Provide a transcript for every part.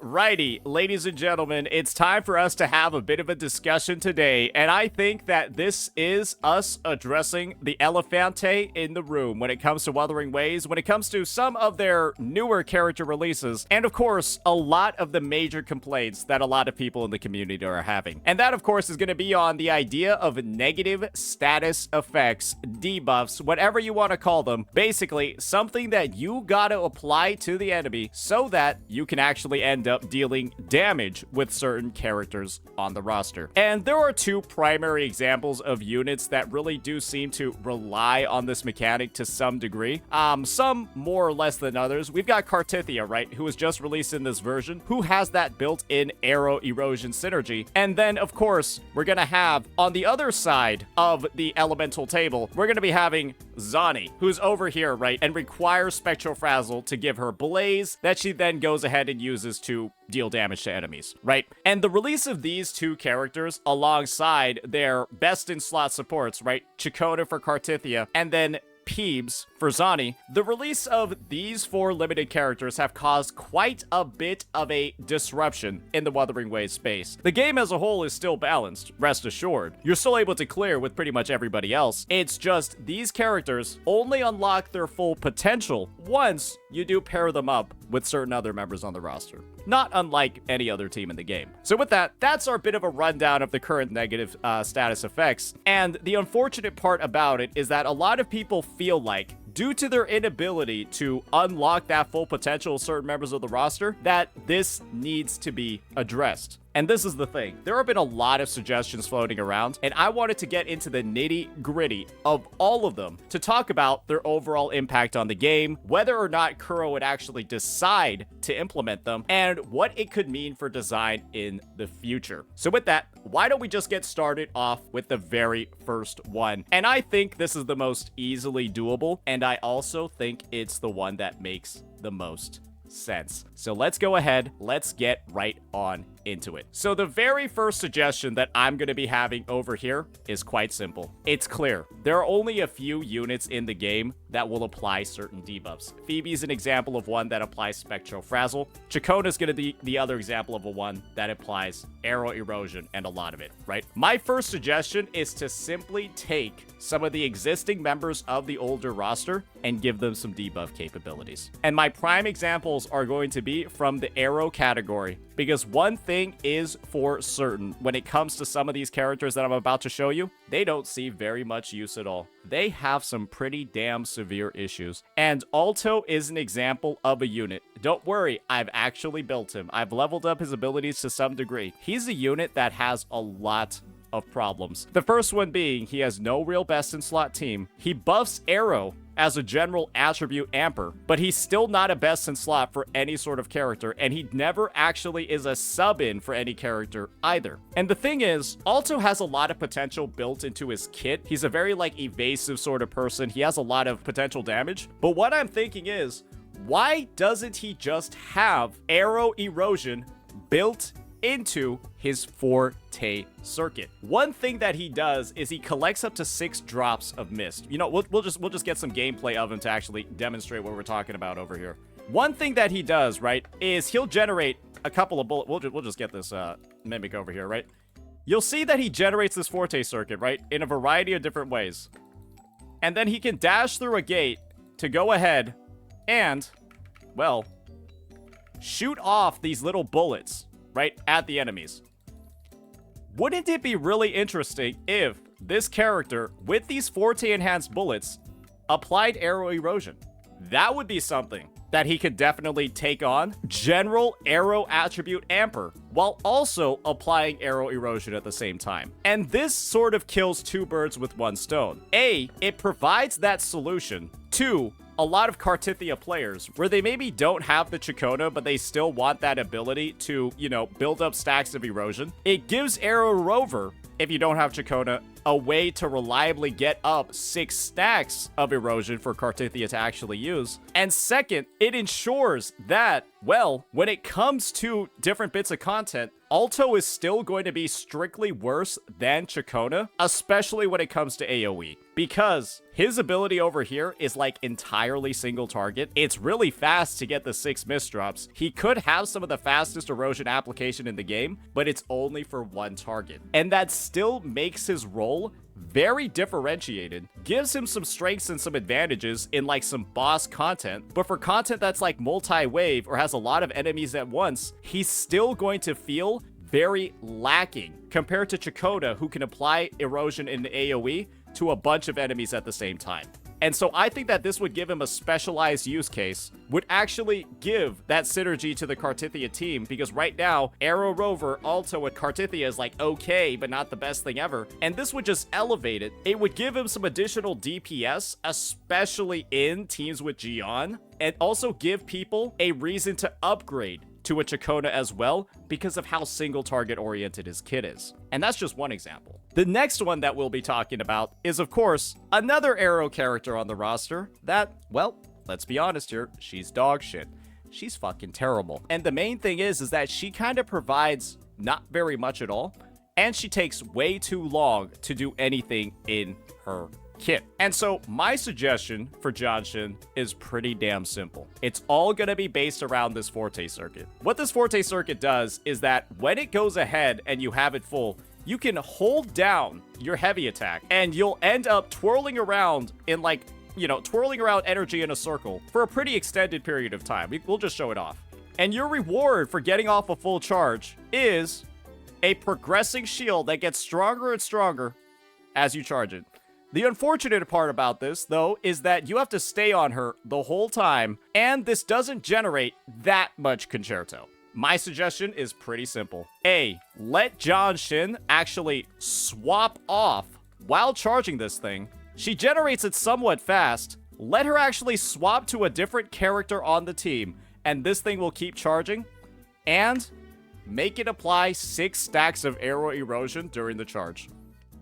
Alrighty, ladies and gentlemen, it's time for us to have a bit of a discussion today, and I think that this is us addressing the elefante in the room when it comes to Wuthering Waves, when it comes to some of their newer character releases, and of course, a lot of the major complaints that a lot of people in the community are having. And that, of course, is going to be on the idea of negative status effects, debuffs, whatever you want to call them. Basically, something that you gotta apply to the enemy so that you can actually end up dealing damage with certain characters on the roster. And there are two primary examples of units that really do seem to rely on this mechanic to some degree. Some more or less than others. We've got Cartithia, right, who was just released in this version, who has that built-in aero erosion synergy. And then, of course, we're gonna have, on the other side of the elemental table, we're gonna be having Zani, who's over here, right, and requires Spectro Frazzle to give her Blaze that she then goes ahead and uses to deal damage to enemies, right? And the release of these two characters alongside their best-in-slot supports, right, Chakota for Cartithia, and then Peebs for Zani, the release of these four limited characters have caused quite a bit of a disruption in the Wuthering Waves space. The game as a whole is still balanced, rest assured. You're still able to clear with pretty much everybody else. It's just these characters only unlock their full potential once you do pair them up with certain other members on the roster. Not unlike any other team in the game. So with that, that's our bit of a rundown of the current negative status effects. And the unfortunate part about it is that a lot of people feel like, due to their inability to unlock that full potential of certain members of the roster, that this needs to be addressed. And this is the thing. There have been a lot of suggestions floating around, and I wanted to get into the nitty-gritty of all of them to talk about their overall impact on the game, whether or not Kuro would actually decide to implement them, and what it could mean for design in the future. So with that, why don't we just get started off with the very first one? And I think this is the most easily doable, and I also think it's the one that makes the most sense. So let's go ahead, let's get right on into it. So the very first suggestion that I'm going to be having over here is quite simple. It's clear. There are only a few units in the game that will apply certain debuffs. Phoebe's an example of one that applies Spectro Frazzle. Chakona's going to be the other example of a one that applies aero erosion and a lot of it, right? My first suggestion is to simply take some of the existing members of the older roster and give them some debuff capabilities. And my prime examples are going to be from the aero category, because one thing is for certain when it comes to some of these characters that I'm about to show you, they don't see very much use at all. They have some pretty damn severe issues. And Alto is an example of a unit. Don't worry, I've actually built him. I've leveled up his abilities to some degree. He's a unit that has a lot of problems. The first one being he has no real best-in-slot team. He buffs aero as a general attribute amper, but he's still not a best in slot for any sort of character, and he never actually is a sub-in for any character either. And the thing is, Alto has a lot of potential built into his kit. He's a very, like, evasive sort of person. He has a lot of potential damage, but what I'm thinking is, why doesn't he just have aero erosion built into his forte circuit? One thing that he does is he collects up to 6 drops of mist. You know, we'll just get some gameplay of him to actually demonstrate what we're talking about over here. One thing that he does, right, is he'll generate a couple of bullets. We'll just get this mimic over here, right? You'll see that he generates this forte circuit, right, in a variety of different ways. And then he can dash through a gate to go ahead and, well, shoot off these little bullets right at the enemies. Wouldn't it be really interesting if this character with these forte enhanced bullets applied aero erosion? That would be something that he could definitely take on. General aero attribute amper while also applying aero erosion at the same time. And this sort of kills two birds with one stone. A, it provides that solution to a lot of Cartithia players where they maybe don't have the Chakona, but they still want that ability to, you know, build up stacks of erosion. It gives Aero Rover, if you don't have Chakona, a way to reliably get up 6 stacks of erosion for Kartithia to actually use. And second, it ensures that, well, when it comes to different bits of content, Alto is still going to be strictly worse than Chakona, especially when it comes to AoE, because his ability over here is like entirely single target. It's really fast to get the 6 misdrops. He could have some of the fastest erosion application in the game, but it's only for one target. And that still makes his role very differentiated, gives him some strengths and some advantages in like some boss content, but for content that's like multi-wave or has a lot of enemies at once, he's still going to feel very lacking compared to Chakota, who can apply erosion in AoE to a bunch of enemies at the same time. And so I think that this would give him a specialized use case, would actually give that synergy to the Kartithia team, because right now, Aero Rover Alto with Kartithia is like okay, but not the best thing ever. And this would just elevate it. It would give him some additional DPS, especially in teams with Jian, and also give people a reason to upgrade to a Chakona as well, because of how single target oriented his kit is. And that's just one example. The next one that we'll be talking about is, of course, another Aero character on the roster that, well, let's be honest here, she's dog shit. She's fucking terrible. And the main thing is that she kind of provides not very much at all, and she takes way too long to do anything in her kit. And so my suggestion for Jianxin is pretty damn simple. It's all going to be based around this Forte circuit. What this Forte circuit does is that when it goes ahead and you have it full, you can hold down your heavy attack and you'll end up twirling around in like, you know, twirling around energy in a circle for a pretty extended period of time. We'll just show it off. And your reward for getting off a full charge is a progressing shield that gets stronger and stronger as you charge it. The unfortunate part about this, though, is that you have to stay on her the whole time, and this doesn't generate that much concerto. My suggestion is pretty simple. A, let Jianxin actually swap off while charging this thing. She generates it somewhat fast. Let her actually swap to a different character on the team, and this thing will keep charging, and make it apply 6 stacks of aero erosion during the charge.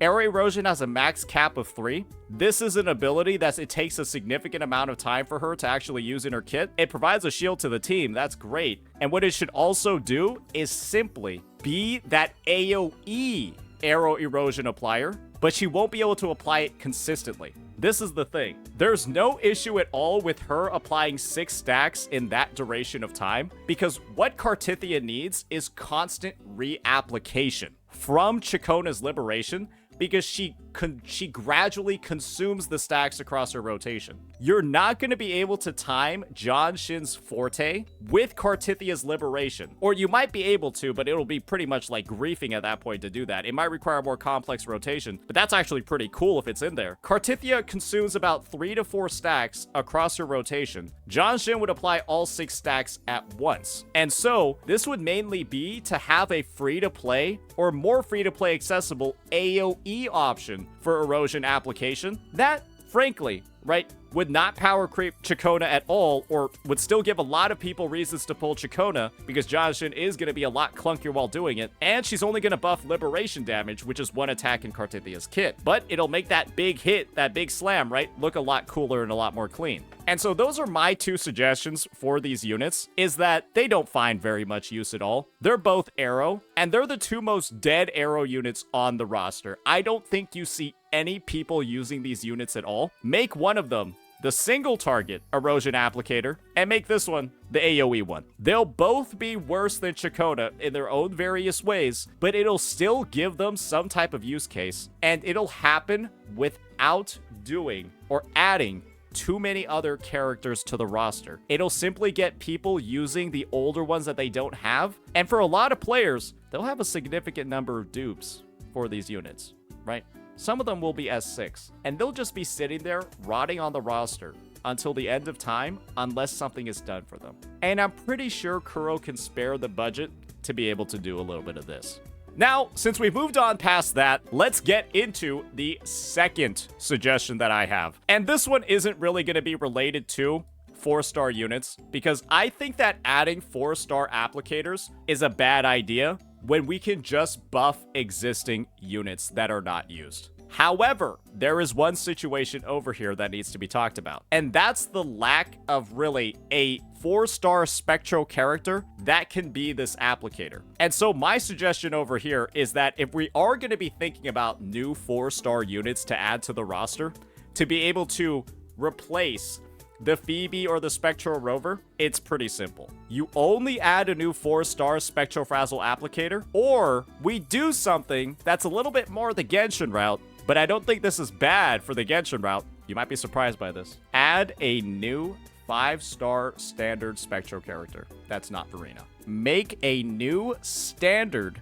Aero erosion has a max cap of 3. This is an ability that it takes a significant amount of time for her to actually use in her kit. It provides a shield to the team. That's great. And what it should also do is simply be that AoE aero erosion applier, but she won't be able to apply it consistently. This is the thing. There's no issue at all with her applying 6 stacks in that duration of time, because what Kartithia needs is constant reapplication from Chakona's liberation, because she gradually consumes the stacks across her rotation. You're not going to be able to time Jianxin's Forte with Kartithia's liberation. Or you might be able to, but it'll be pretty much like griefing at that point to do that. It might require more complex rotation, but that's actually pretty cool if it's in there. Kartithia consumes about 3 to 4 stacks across her rotation. Jianxin would apply all 6 stacks at once. And so this would mainly be to have a free-to-play or more free-to-play accessible AoE option for erosion application that, frankly, right, would not power creep Chakona at all, or would still give a lot of people reasons to pull Chakona, because Jianxin is going to be a lot clunkier while doing it, and she's only going to buff liberation damage, which is 1 attack in Kartithia's kit. But it'll make that big hit, that big slam, right, look a lot cooler and a lot more clean. And so those are my 2 suggestions for these units, is that they don't find very much use at all. They're both aero, and they're the 2 most dead aero units on the roster. I don't think you see any people using these units at all. Make one of them the single target erosion applicator, and make this one the AoE one. They'll both be worse than Chakona in their own various ways, but it'll still give them some type of use case, and it'll happen without doing or adding too many other characters to the roster. It'll simply get people using the older ones that they don't have, and for a lot of players, they'll have a significant number of dupes for these units, right? Some of them will be S6, and they'll just be sitting there rotting on the roster until the end of time, unless something is done for them. And I'm pretty sure Kuro can spare the budget to be able to do a little bit of this. Now, since we've moved on past that, let's get into the second suggestion that I have. And this one isn't really going to be related to 4-star units, because I think that adding 4-star applicators is a bad idea when we can just buff existing units that are not used. However, there is one situation over here that needs to be talked about, and that's the lack of really a 4-star spectro character that can be this applicator. And so my suggestion over here is that if we are going to be thinking about new 4-star units to add to the roster, to be able to replace the Phoebe or the Spectro Rover, it's pretty simple. You only add a new 4-star Spectrofrazzle applicator, or we do something that's a little bit more the Genshin route, but I don't think this is bad for the Genshin route. You might be surprised by this. Add a new 5-star standard Spectro character. That's not Verena. Make a new standard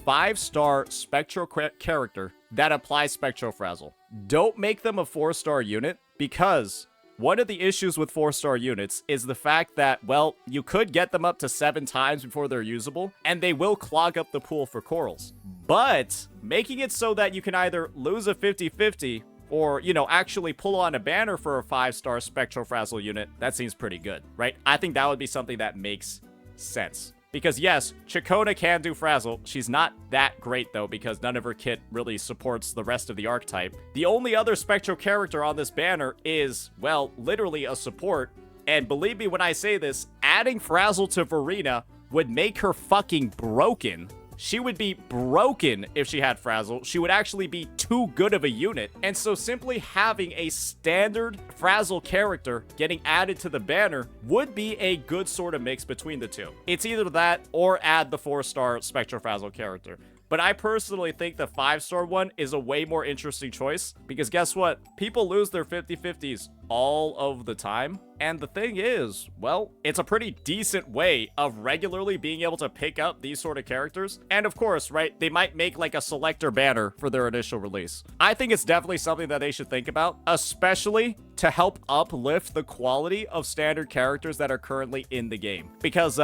5-star Spectro character that applies Spectrofrazzle. Don't make them a 4-star unit, because one of the issues with 4-star units is the fact that, well, you could get them up to 7 times before they're usable, and they will clog up the pool for corals. But making it so that you can either lose a 50-50 or, you know, actually pull on a banner for a 5-star Spectrofrazzle unit, that seems pretty good, right? I think that would be something that makes sense. Because yes, Chakona can do Frazzle. She's not that great though, because none of her kit really supports the rest of the archetype. The only other Spectro character on this banner is, well, literally a support. And believe me when I say this, adding Frazzle to Verena would make her fucking broken. She would be broken if she had Frazzle. She would actually be too good of a unit. And so simply having a standard Frazzle character getting added to the banner would be a good sort of mix between the two. It's either that or add the 4-star Spectrofrazzle character. But I personally think the 5-star one is a way more interesting choice, because guess what? People lose their 50-50s all of the time. And the thing is, well, it's a pretty decent way of regularly being able to pick up these sort of characters. And of course, right, they might make like a selector banner for their initial release. I think it's definitely something that they should think about, especially to help uplift the quality of standard characters that are currently in the game. Because,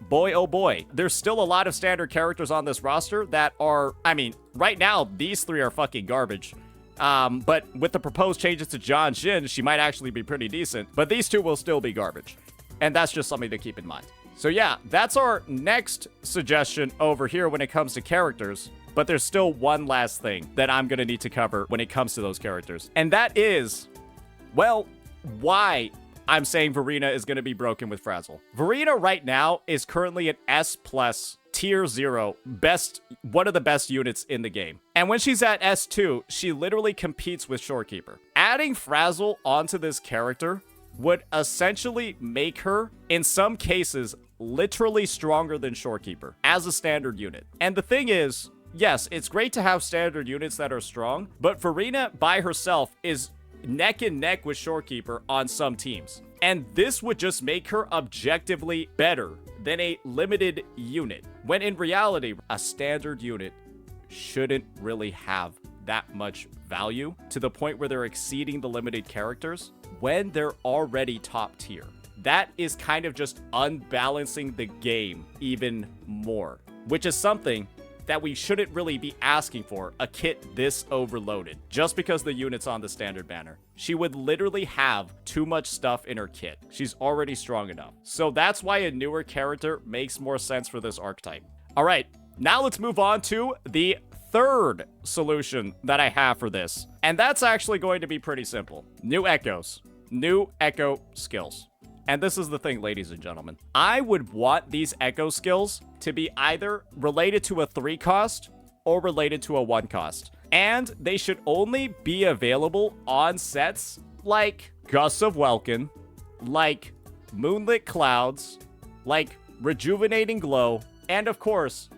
boy, oh boy, there's still a lot of standard characters on this roster that are, I mean, right now, these 3 are fucking garbage. But with the proposed changes to Jianxin, she might actually be pretty decent, but these 2 will still be garbage. And that's just something to keep in mind. So yeah, that's our next suggestion over here when it comes to characters. But there's still one last thing that I'm gonna need to cover when it comes to those characters. And that is, well, why I'm saying Verena is gonna be broken with Frazzle. Verena right now is currently an S+ tier 0, one of the best units in the game. And when she's at S2, she literally competes with Shorekeeper. Adding Frazzle onto this character would essentially make her, in some cases, literally stronger than Shorekeeper as a standard unit. And the thing is, yes, it's great to have standard units that are strong, but Verena by herself is neck and neck with Shorekeeper on some teams. And this would just make her objectively better than a limited unit, when in reality, a standard unit shouldn't really have that much value to the point where they're exceeding the limited characters when they're already top tier. That is kind of just unbalancing the game even more, which is something that we shouldn't really be asking for a kit this overloaded just because the unit's on the standard banner. She would literally have too much stuff in her kit. She's already strong enough. So that's why a newer character makes more sense for this archetype. All right, now let's move on to the third solution that I have for this. And that's actually going to be pretty simple. New echoes. New echo skills. And this is the thing, ladies and gentlemen. I would want these echo skills to be either related to a 3 cost or related to a 1 cost. And they should only be available on sets like Gusts of Welkin, like Moonlit Clouds, like Rejuvenating Glow, and of course,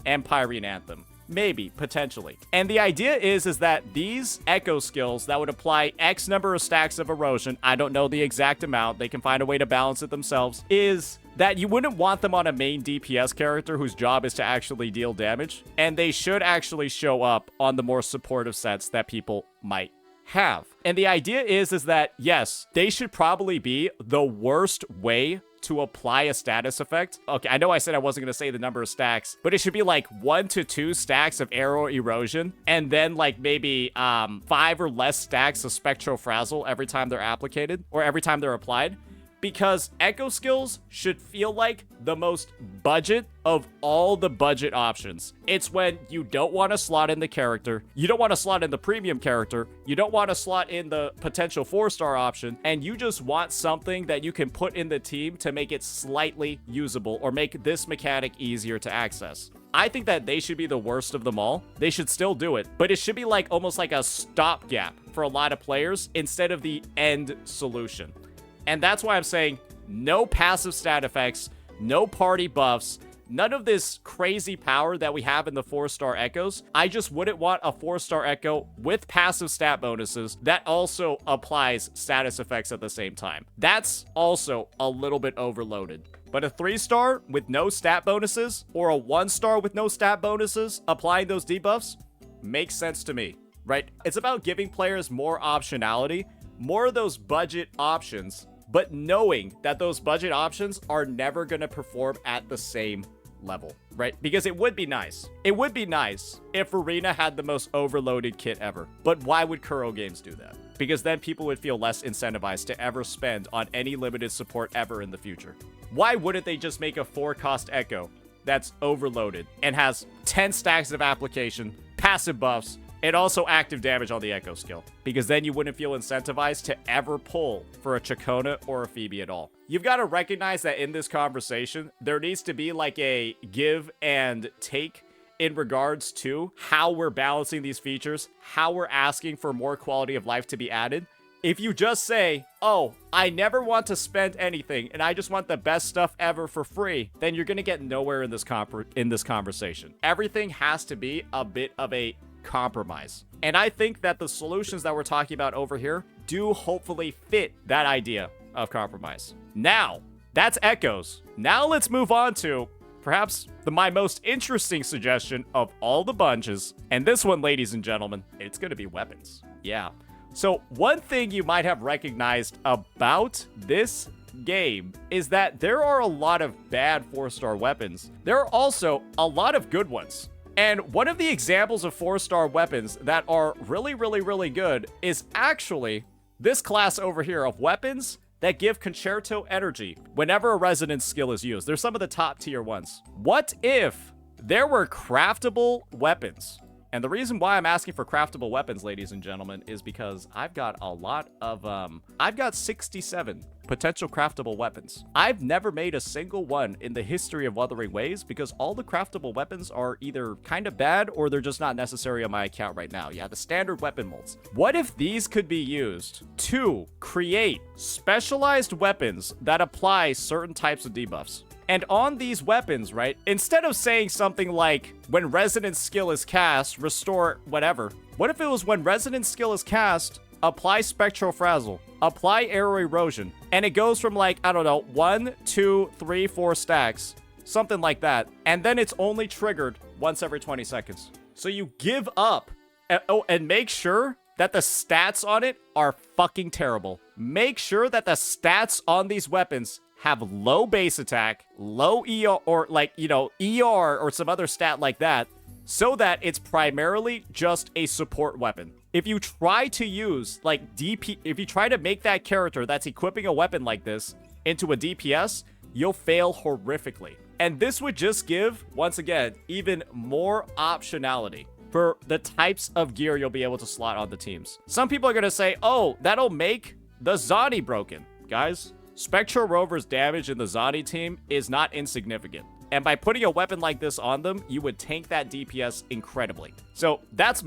Empyrean Anthem. Maybe, potentially. And the idea is that these echo skills that would apply X number of stacks of erosion, I don't know the exact amount, they can find a way to balance it themselves, is that you wouldn't want them on a main DPS character whose job is to actually deal damage, and they should actually show up on the more supportive sets that people might have. And the idea is that, yes, they should probably be the worst way to apply a status effect. Okay, I know I said I wasn't going to say the number of stacks, but it should be like 1 to 2 stacks of aero erosion, and then like maybe 5 or less stacks of spectro frazzle every time they're applicated, or every time they're applied. because echo skills should feel like the most budget of all the budget options. It's when you don't want to slot in the character, you don't want to slot in the premium character, you don't want to slot in the potential 4-star option, and you just want something that you can put in the team to make it slightly usable or make this mechanic easier to access. I think that they should be the worst of them all. They should still do it, but it should be like almost like a stopgap for a lot of players instead of the end solution. And that's why I'm saying no passive stat effects, no party buffs, none of this crazy power that we have in the 4-star echoes. I just wouldn't want a 4-star echo with passive stat bonuses that also applies status effects at the same time. That's also a little bit overloaded. But a 3-star with no stat bonuses or a 1-star with no stat bonuses applying those debuffs makes sense to me, right? It's about giving players more optionality, more of those budget options, but knowing that those budget options are never going to perform at the same level, right? Because it would be nice. It would be nice if Arena had the most overloaded kit ever. But why would Kuro Games do that? Because then people would feel less incentivized to ever spend on any limited support ever in the future. Why wouldn't they just make a 4-cost echo that's overloaded and has 10 stacks of application, passive buffs, and also active damage on the echo skill? Because then you wouldn't feel incentivized to ever pull for a Chacona or a Phoebe at all. You've got to recognize that in this conversation, there needs to be like a give and take in regards to how we're balancing these features, how we're asking for more quality of life to be added. If you just say, oh, I never want to spend anything and I just want the best stuff ever for free, then you're going to get nowhere in this conversation. Everything has to be a bit of a compromise. And I think that the solutions that we're talking about over here do hopefully fit that idea of compromise. Now, that's echoes. Now let's move on to perhaps my most interesting suggestion of all the bunches. And this one, ladies and gentlemen, it's going to be weapons. Yeah. So one thing you might have recognized about this game is that there are a lot of bad 4-star weapons. There are also a lot of good ones. And one of the examples of 4-star weapons that are really, really, really good is actually this class over here of weapons that give concerto energy whenever a resonance skill is used. They're some of the top tier ones. What if there were craftable weapons? And the reason why I'm asking for craftable weapons, ladies and gentlemen, is because I've got a lot of, I've got 67 potential craftable weapons. I've never made a single one in the history of Wuthering Waves because all the craftable weapons are either kind of bad or they're just not necessary on my account right now. Yeah, the standard weapon molds. What if these could be used to create specialized weapons that apply certain types of debuffs? And on these weapons, right, instead of saying something like, when resonance skill is cast, restore whatever, what if it was when resonance skill is cast, apply spectro frazzle, apply aero erosion, and it goes from like, I don't know, 1, 2, 3, 4 stacks, something like that, and then it's only triggered once every 20 seconds. So you give up, and make sure that the stats on it are fucking terrible. Make sure that the stats on these weapons have low base attack, low ER, or like, you know, ER or some other stat like that, so that it's primarily just a support weapon. If you try to use like DP, if you try to make that character that's equipping a weapon like this into a DPS, you'll fail horrifically. And this would just give, once again, even more optionality for the types of gear you'll be able to slot on the teams. Some people are going to say, oh, that'll make the Zani broken. Guys, Spectro Rover's damage in the Zani team is not insignificant. And by putting a weapon like this on them, you would tank that DPS incredibly. So that's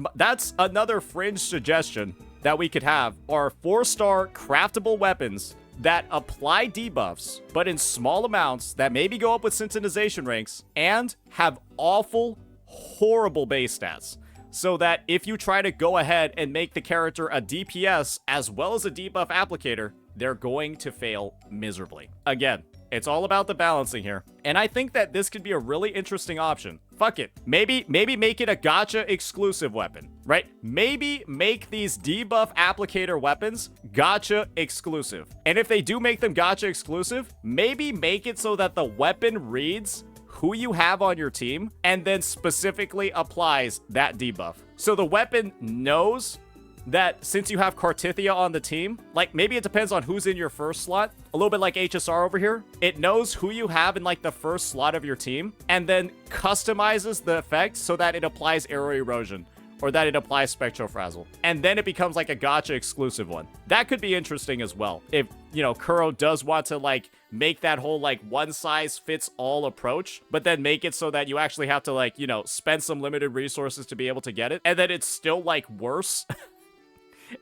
another fringe suggestion that we could have are 4-star craftable weapons that apply debuffs, but in small amounts that maybe go up with sensitization ranks and have awful, horrible base stats. So that if you try to go ahead and make the character a DPS as well as a debuff applicator, they're going to fail miserably. Again, it's all about the balancing here. And I think that this could be a really interesting option. Fuck it. Maybe make it a gacha exclusive weapon, right? Maybe make these debuff applicator weapons gacha exclusive. And if they do make them gacha exclusive, maybe make it so that the weapon reads who you have on your team and then specifically applies that debuff. So the weapon knows that since you have Cartithia on the team, like maybe it depends on who's in your first slot, a little bit like HSR over here, it knows who you have in like the first slot of your team and then customizes the effect so that it applies aero erosion or that it applies spectro frazzle. And then it becomes like a gacha exclusive one. That could be interesting as well. If, you know, Kuro does want to like make that whole like one size fits all approach, but then make it so that you actually have to like, you know, spend some limited resources to be able to get it. And then it's still like worse.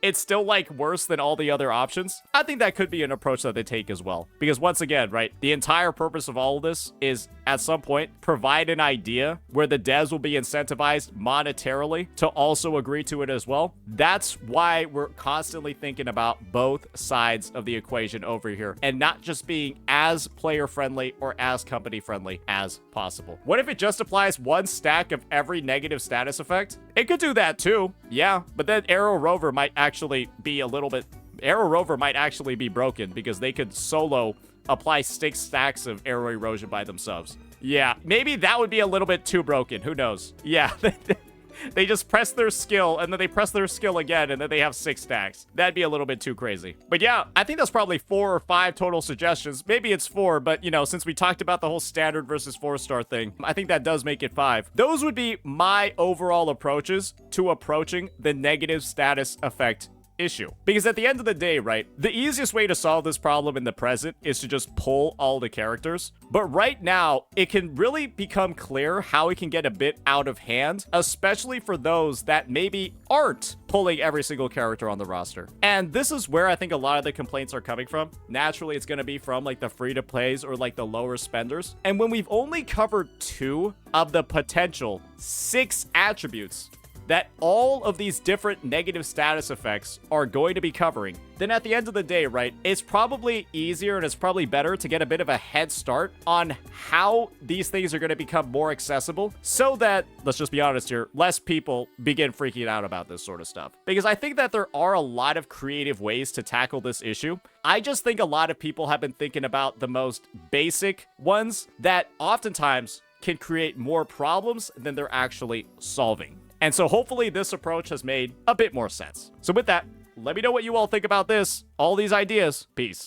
It's still like worse than all the other options. I think that could be an approach that they take as well. Because once again, right, the entire purpose of all of this is at some point provide an idea where the devs will be incentivized monetarily to also agree to it as well. That's why we're constantly thinking about both sides of the equation over here and not just being as player friendly or as company friendly as possible. What if it just applies one stack of every negative status effect? It could do that too. Yeah, but then Aero Rover might actually be a little bit... Aero Rover might actually be broken because they could solo apply 6 stacks of aero erosion by themselves. Yeah, maybe that would be a little bit too broken. Who knows? Yeah, they just press their skill, and then they press their skill again, and then they have 6 stacks. That'd be a little bit too crazy. But yeah, I think that's probably 4 or 5 total suggestions. Maybe it's 4, but, you know, since we talked about the whole standard versus 4-star thing, I think that does make it 5. Those would be my overall approaches to approaching the negative status effect issue. Because at the end of the day, right, the easiest way to solve this problem in the present is to just pull all the characters. But right now, it can really become clear how it can get a bit out of hand, especially for those that maybe aren't pulling every single character on the roster. And this is where I think a lot of the complaints are coming from. Naturally, it's going to be from like the free-to-plays or like the lower spenders. And when we've only covered 2 of the potential 6 attributes that all of these different negative status effects are going to be covering, then at the end of the day, right, it's probably easier and it's probably better to get a bit of a head start on how these things are going to become more accessible so that, let's just be honest here, less people begin freaking out about this sort of stuff. Because I think that there are a lot of creative ways to tackle this issue. I just think a lot of people have been thinking about the most basic ones that oftentimes can create more problems than they're actually solving. And so hopefully this approach has made a bit more sense. So with that, let me know what you all think about this, all these ideas. Peace.